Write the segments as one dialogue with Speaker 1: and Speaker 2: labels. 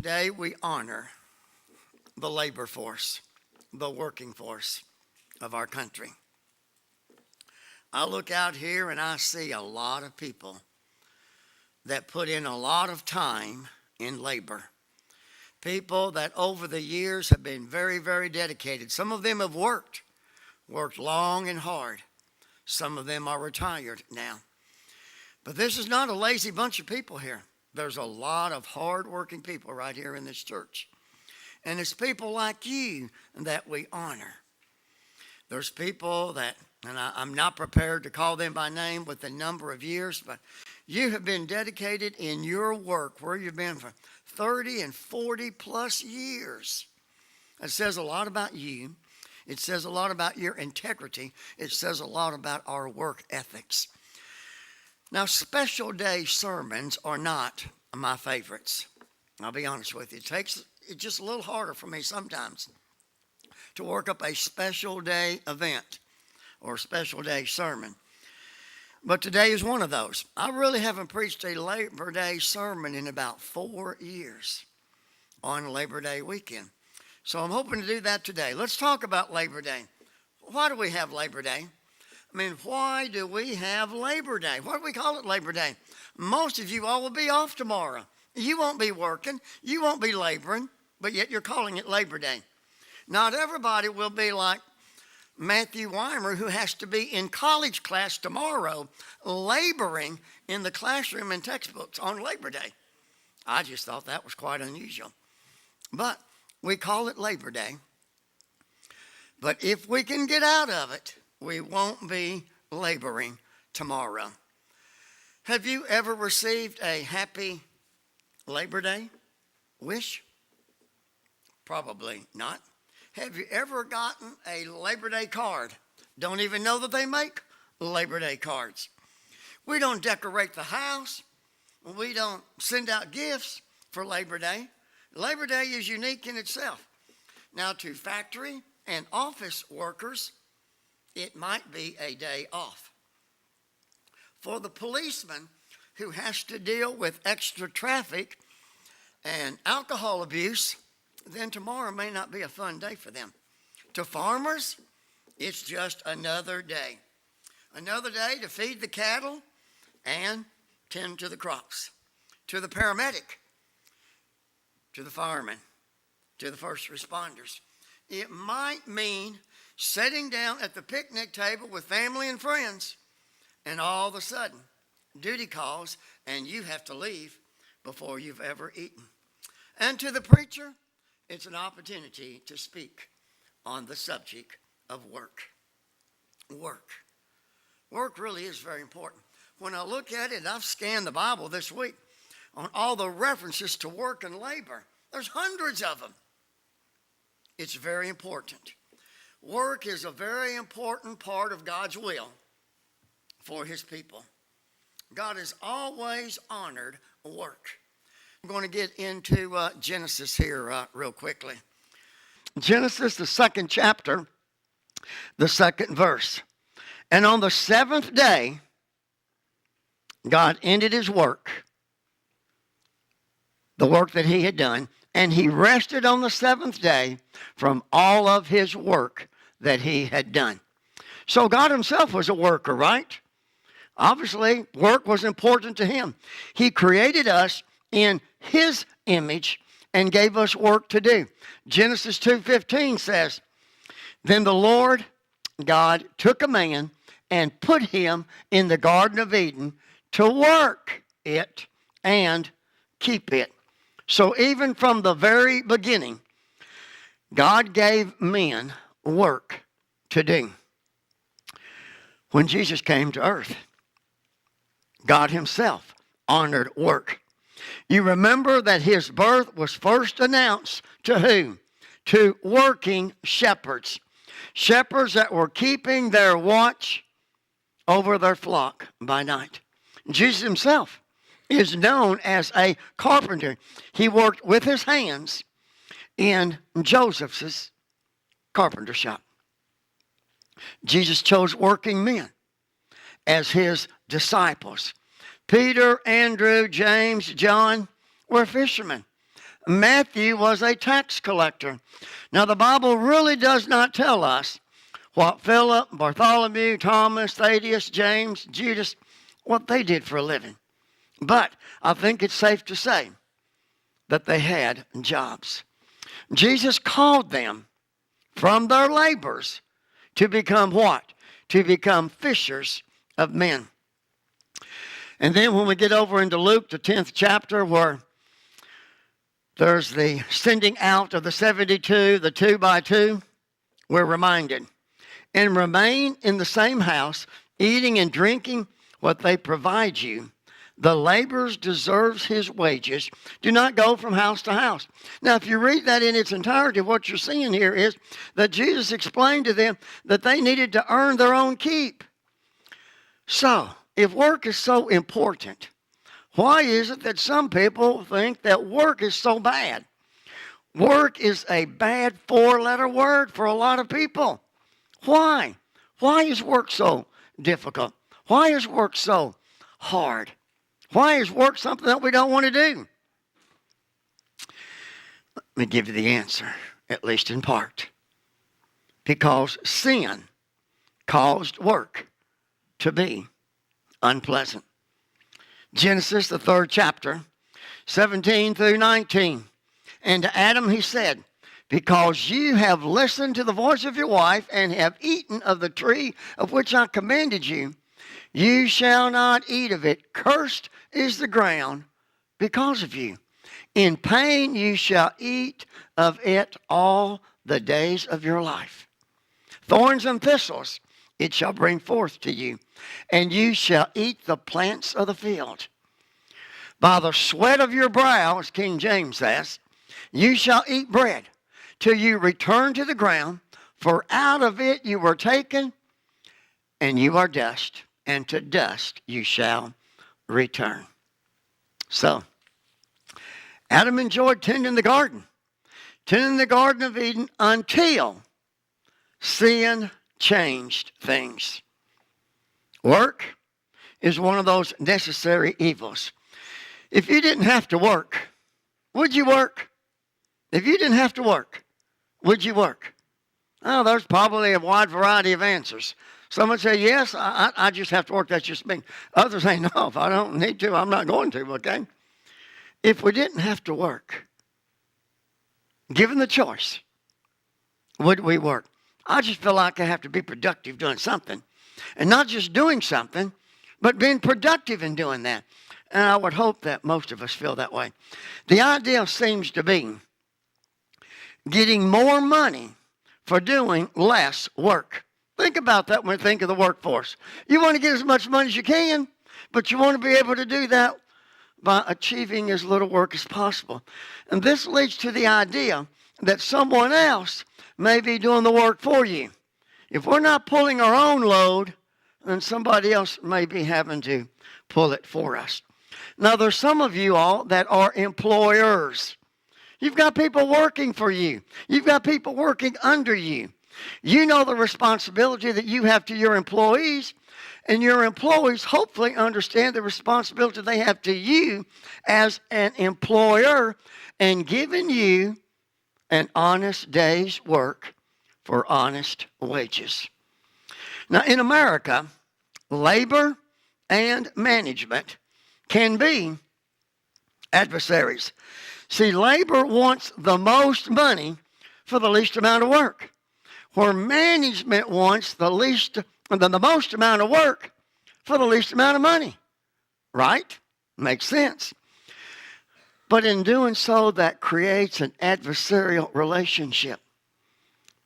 Speaker 1: Today we honor the labor force, the working force of our country. I look out here and I see a lot of people that put in a lot of time in labor. People that over the years have been very, very dedicated. Some of them have worked long and hard. Some of them are retired now. But this is not a lazy bunch of people here. There's a lot of hard-working people right here in this church. And it's people like you that we honor. There's people that, and I'm not prepared to call them by name with the number of years, but you have been dedicated in your work where you've been for 30 and 40 plus years. It says a lot about you. It says a lot about your integrity. It says a lot about our work ethics. Now, special day sermons are not my favorites. I'll be honest with you. It's just a little harder for me sometimes to work up a special day event or a special day sermon. But today is one of those. I really haven't preached a Labor Day sermon in about 4 years on Labor Day weekend. So I'm hoping to do that today. Let's talk about Labor Day. Why do we have Labor Day? I mean, why do we have Labor Day? Why do we call it Labor Day? Most of you all will be off tomorrow. You won't be working. You won't be laboring, but yet you're calling it Labor Day. Not everybody will be like Matthew Weimer, who has to be in college class tomorrow, laboring in the classroom and textbooks on Labor Day. I just thought that was quite unusual. But we call it Labor Day. But if we can get out of it, we won't be laboring tomorrow. Have you ever received a happy Labor Day wish? Probably not. Have you ever gotten a Labor Day card? Don't even know that they make Labor Day cards. We don't decorate the house. We don't send out gifts for Labor Day. Labor Day is unique in itself. Now, to factory and office workers, it might be a day off. For the policeman who has to deal with extra traffic and alcohol abuse, then tomorrow may not be a fun day for them. To farmers, it's just another day. Another day to feed the cattle and tend to the crops. To the paramedic, to the fireman, to the first responders, it might mean sitting down at the picnic table with family and friends, and all of a sudden, duty calls, and you have to leave before you've ever eaten. And to the preacher, it's an opportunity to speak on the subject of work. Work. Work really is very important. When I look at it, I've scanned the Bible this week on all the references to work and labor. There's hundreds of them. It's very important. Work is a very important part of God's will for his people. God has always honored work. I'm going to get into Genesis here real quickly. Genesis, the 2nd chapter, the 2nd verse. And on the 7th day, God ended his work, the work that he had done, and he rested on the 7th day from all of his work that he had done. So God himself was a worker, right? Obviously, work was important to him. He created us in his image and gave us work to do. Genesis 2:15 says, Then the Lord God took a man and put him in the Garden of Eden to work it and keep it. So even from the very beginning, God gave men work to do. When Jesus came to earth, God himself honored work. You remember that his birth was first announced to whom? To working shepherds. Shepherds that were keeping their watch over their flock by night. Jesus himself is known as a carpenter. He worked with his hands in Joseph's carpenter shop. Jesus chose working men as his disciples. Peter, Andrew, James, John were fishermen. Matthew was a tax collector. Now, the Bible really does not tell us what Philip, Bartholomew, Thomas, Thaddeus, James, Judas, what they did for a living. But I think it's safe to say that they had jobs. Jesus called them from their labors to become what? To become fishers of men. And then when we get over into Luke, the 10th chapter, where there's the sending out of the 72, the 2 by 2, we're reminded. And remain in the same house, eating and drinking what they provide you. The laborer deserves his wages. Do not go from house to house. Now, if you read that in its entirety, what you're seeing here is that Jesus explained to them that they needed to earn their own keep. So, if work is so important, why is it that some people think that work is so bad? Work is a bad 4-letter word for a lot of people. Why? Why is work so difficult? Why is work so hard? Why is work something that we don't want to do? Let me give you the answer, at least in part. Because sin caused work to be unpleasant. Genesis, the 3rd chapter, 17 through 19. And to Adam he said, because you have listened to the voice of your wife and have eaten of the tree of which I commanded you, you shall not eat of it. Cursed is the ground because of you. In pain you shall eat of it all the days of your life. Thorns and thistles it shall bring forth to you, and you shall eat the plants of the field. By the sweat of your brow, as King James says, you shall eat bread till you return to the ground, for out of it you were taken, and you are dust, and to dust you shall return. So, Adam enjoyed tending the Garden of Eden until sin changed things. Work is one of those necessary evils. If you didn't have to work, would you work? If you didn't have to work, would you work? Oh, there's probably a wide variety of answers. Some would say, yes, I just have to work. That's just me. Others say, no, if I don't need to, I'm not going to, okay? If we didn't have to work, given the choice, would we work? I just feel like I have to be productive doing something. And not just doing something, but being productive in doing that. And I would hope that most of us feel that way. The idea seems to be getting more money for doing less work. Think about that when you think of the workforce. You want to get as much money as you can, but you want to be able to do that by achieving as little work as possible. And this leads to the idea that someone else may be doing the work for you. If we're not pulling our own load, then somebody else may be having to pull it for us. Now, there's some of you all that are employers. You've got people working for you. You've got people working under you. You know the responsibility that you have to your employees, and your employees hopefully understand the responsibility they have to you as an employer and giving you an honest day's work for honest wages. Now, in America, labor and management can be adversaries. See, labor wants the most money for the least amount of work, where management wants the most amount of work for the least amount of money. Right? Makes sense. But in doing so, that creates an adversarial relationship.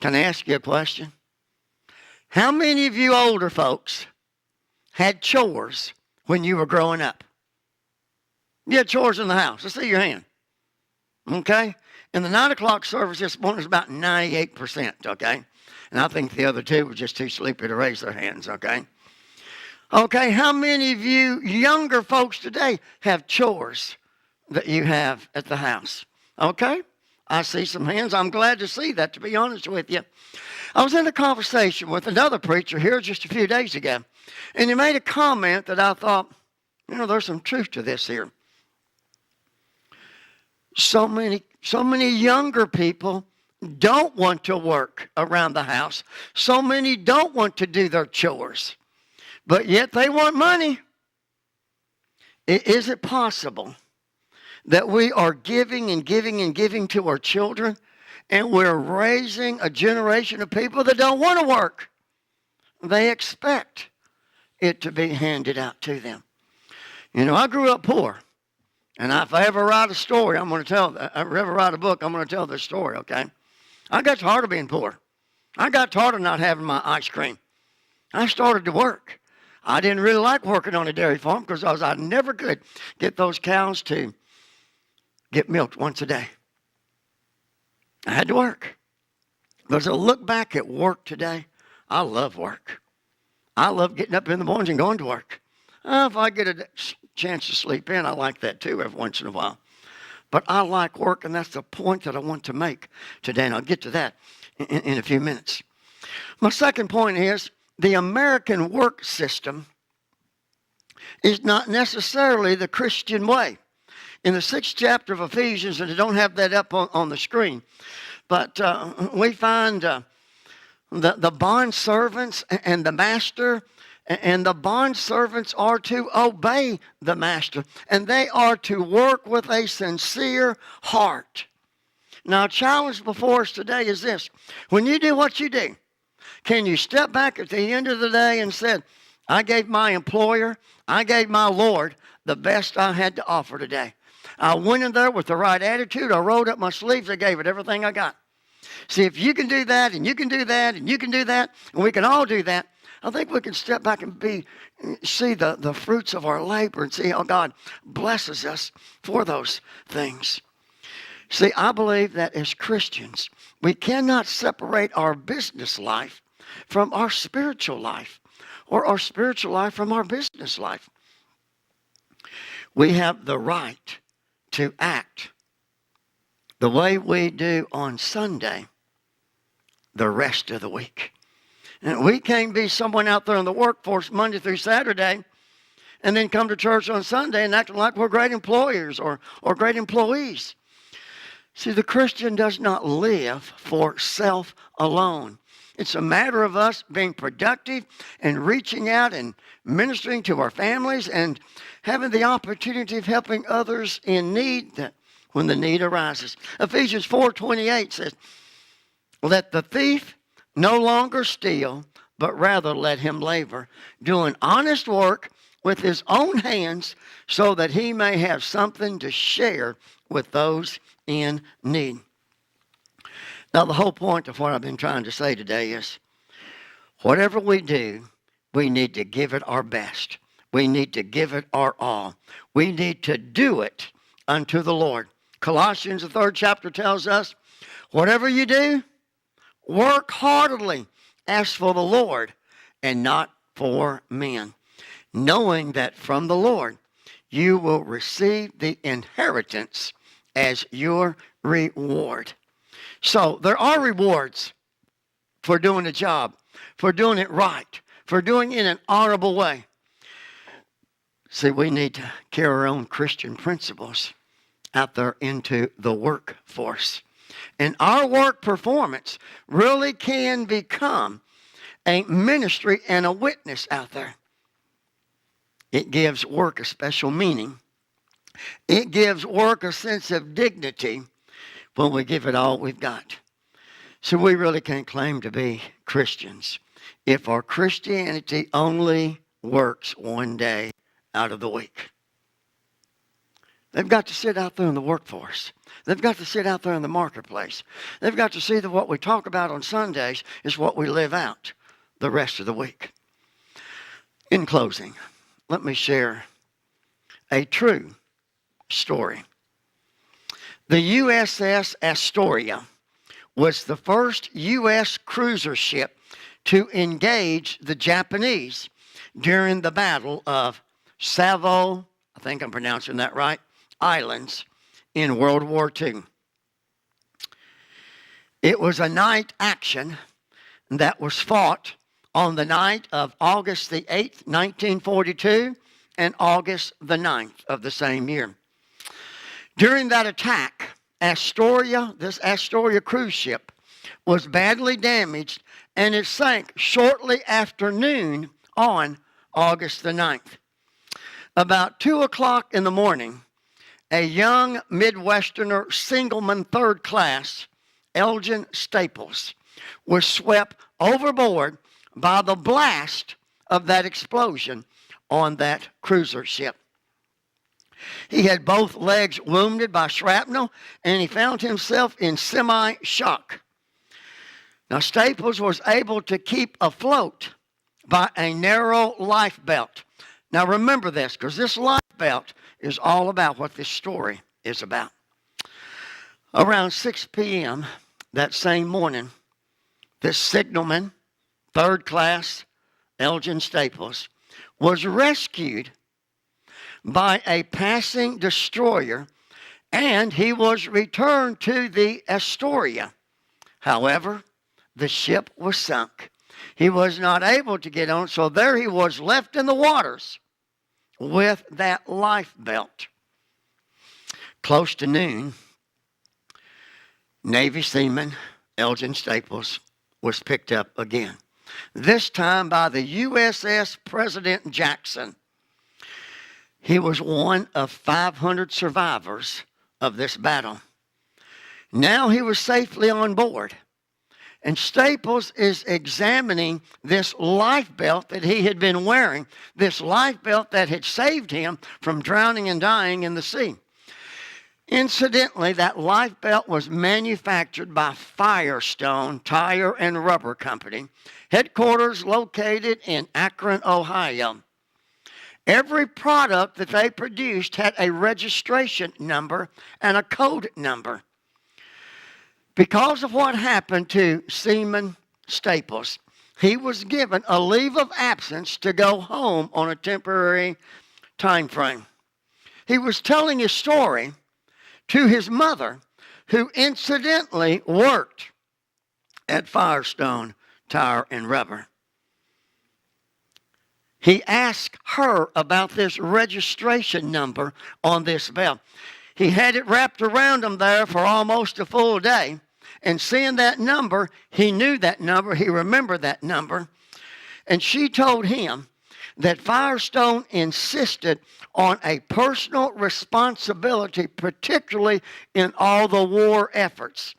Speaker 1: Can I ask you a question? How many of you older folks had chores when you were growing up? You had chores in the house. Let's see your hand. Okay? In the 9 o'clock service this morning, it was about 98%, okay? And I think the other two were just too sleepy to raise their hands, okay? Okay, how many of you younger folks today have chores that you have at the house? Okay? I see some hands. I'm glad to see that, to be honest with you. I was in a conversation with another preacher here just a few days ago, and he made a comment that I thought, there's some truth to this here. So many younger people don't want to work around the house. So many don't want to do their chores, but yet they want money. Is it possible that we are giving and giving and giving to our children, and we're raising a generation of people that don't want to work? They expect it to be handed out to them. You know, I grew up poor. And if I ever write a story, I'm going to tell, if I ever write a book, I'm going to tell this story, okay? I got tired of being poor. I got tired of not having my ice cream. I started to work. I didn't really like working on a dairy farm because I never could get those cows to get milked once a day. I had to work. But as I look back at work today, I love work. I love getting up in the mornings and going to work. If I get a chance to sleep in, I like that too every once in a while. But I like work, and that's the point that I want to make today, and I'll get to that in a few minutes. My second point is the American work system is not necessarily the Christian way. In the 6th chapter of Ephesians, and I don't have that up on the screen, but we find the bond servants and the master. And the bond servants are to obey the master, and they are to work with a sincere heart. Now, a challenge before us today is this. When you do what you do, can you step back at the end of the day and say, I gave my employer, I gave my Lord the best I had to offer today. I went in there with the right attitude. I rolled up my sleeves. I gave it everything I got. See, if you can do that, and you can do that, and you can do that, and we can all do that, I think we can step back and see the fruits of our labor and see how God blesses us for those things. See, I believe that as Christians, we cannot separate our business life from our spiritual life, or our spiritual life from our business life. We have the right to act the way we do on Sunday the rest of the week. And we can't be someone out there in the workforce Monday through Saturday and then come to church on Sunday and acting like we're great employers or great employees. See, the Christian does not live for self alone. It's a matter of us being productive and reaching out and ministering to our families and having the opportunity of helping others in need when the need arises. Ephesians 4:28 says, let the thief no longer steal, but rather let him labor, doing honest work with his own hands so that he may have something to share with those in need. Now, the whole point of what I've been trying to say today is whatever we do, we need to give it our best. We need to give it our all. We need to do it unto the Lord. Colossians, the 3rd chapter, tells us, whatever you do, work heartily as for the Lord and not for men, knowing that from the Lord you will receive the inheritance as your reward. So there are rewards for doing a job, for doing it right, for doing it in an honorable way. See, we need to carry our own Christian principles out there into the workforce. And our work performance really can become a ministry and a witness out there. It gives work a special meaning. It gives work a sense of dignity when we give it all we've got. So we really can't claim to be Christians if our Christianity only works one day out of the week. They've got to sit out there in the workforce. They've got to sit out there in the marketplace. They've got to see that what we talk about on Sundays is what we live out the rest of the week. In closing, let me share a true story. The USS Astoria was the first U.S. cruiser ship to engage the Japanese during the Battle of Savo, I think I'm pronouncing that right, Islands in World War II. It was a night action that was fought on the night of August the 8th, 1942, and August the 9th of the same year. During that attack, this Astoria cruise ship, was badly damaged, and it sank shortly after noon on August the 9th. About 2 o'clock in the morning, a young Midwesterner singleman third class, Elgin Staples, was swept overboard by the blast of that explosion on that cruiser ship. He had both legs wounded by shrapnel, and he found himself in semi-shock. Now, Staples was able to keep afloat by a narrow life belt. Now, remember this, because this life belt is all about what this story is about. Around 6 p.m. that same morning, this signalman, third class, Elgin Staples, was rescued by a passing destroyer, and he was returned to the Astoria. However, the ship was sunk. He was not able to get on, so there he was left in the waters with that life belt. Close to noon, Navy seaman Elgin Staples was picked up again, this time by the USS President Jackson. He was one of 500 survivors of this battle. Now he was safely on board, and Staples is examining this life belt that he had been wearing, this life belt that had saved him from drowning and dying in the sea. Incidentally, that life belt was manufactured by Firestone Tire and Rubber Company, headquarters located in Akron, Ohio. Every product that they produced had a registration number and a code number. Because of what happened to Seaman Staples, he was given a leave of absence to go home on a temporary time frame. He was telling his story to his mother, who incidentally worked at Firestone Tire and Rubber. He asked her about this registration number on this belt. He had it wrapped around him there for almost a full day. And seeing that number, he knew that number. He remembered that number. And she told him that Firestone insisted on a personal responsibility, particularly in all the war efforts,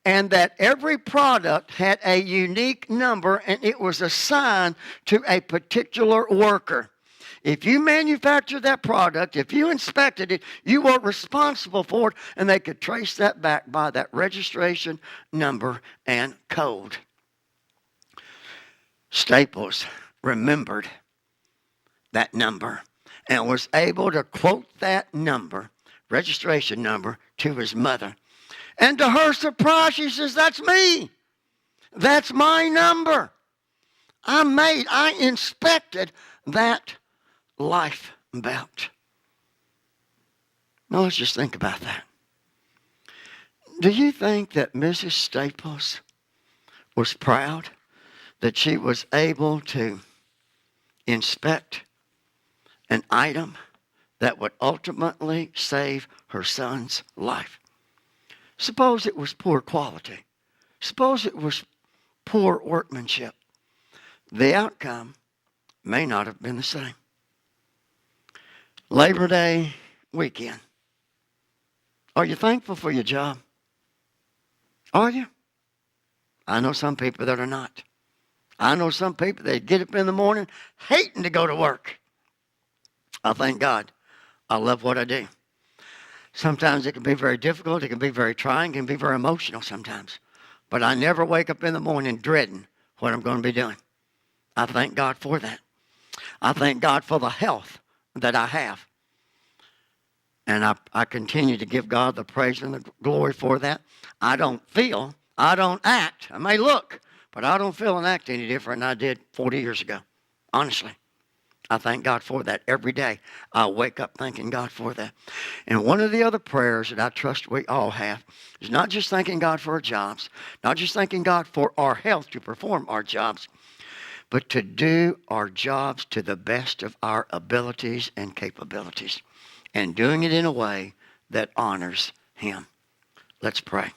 Speaker 1: and that every product had a unique number, and it was assigned to a particular worker. If you manufactured that product, if you inspected it, you were responsible for it, and they could trace that back by that registration number and code. Staples remembered that number and was able to quote that number, registration number, to his mother. And to her surprise, she says, "That's me. That's my number. I inspected that life belt." Now let's just think about that. Do you think that Mrs. Staples was proud that she was able to inspect an item that would ultimately save her son's life? Suppose it was poor quality. Suppose it was poor workmanship. The outcome may not have been the same. Labor Day weekend. Are you thankful for your job? Are you? I know some people that are not. I know some people that get up in the morning hating to go to work. I thank God. I love what I do. Sometimes it can be very difficult. It can be very trying. It can be very emotional sometimes. But I never wake up in the morning dreading what I'm going to be doing. I thank God for that. I thank God for the health that I have. And I continue to give God the praise and the glory for that. I don't act. I may look, but I don't feel and act any different than I did 40 years ago. Honestly. I thank God for that every day. I wake up thanking God for that. And one of the other prayers that I trust we all have is not just thanking God for our jobs, not just thanking God for our health to perform our jobs, but to do our jobs to the best of our abilities and capabilities, and doing it in a way that honors him. Let's pray.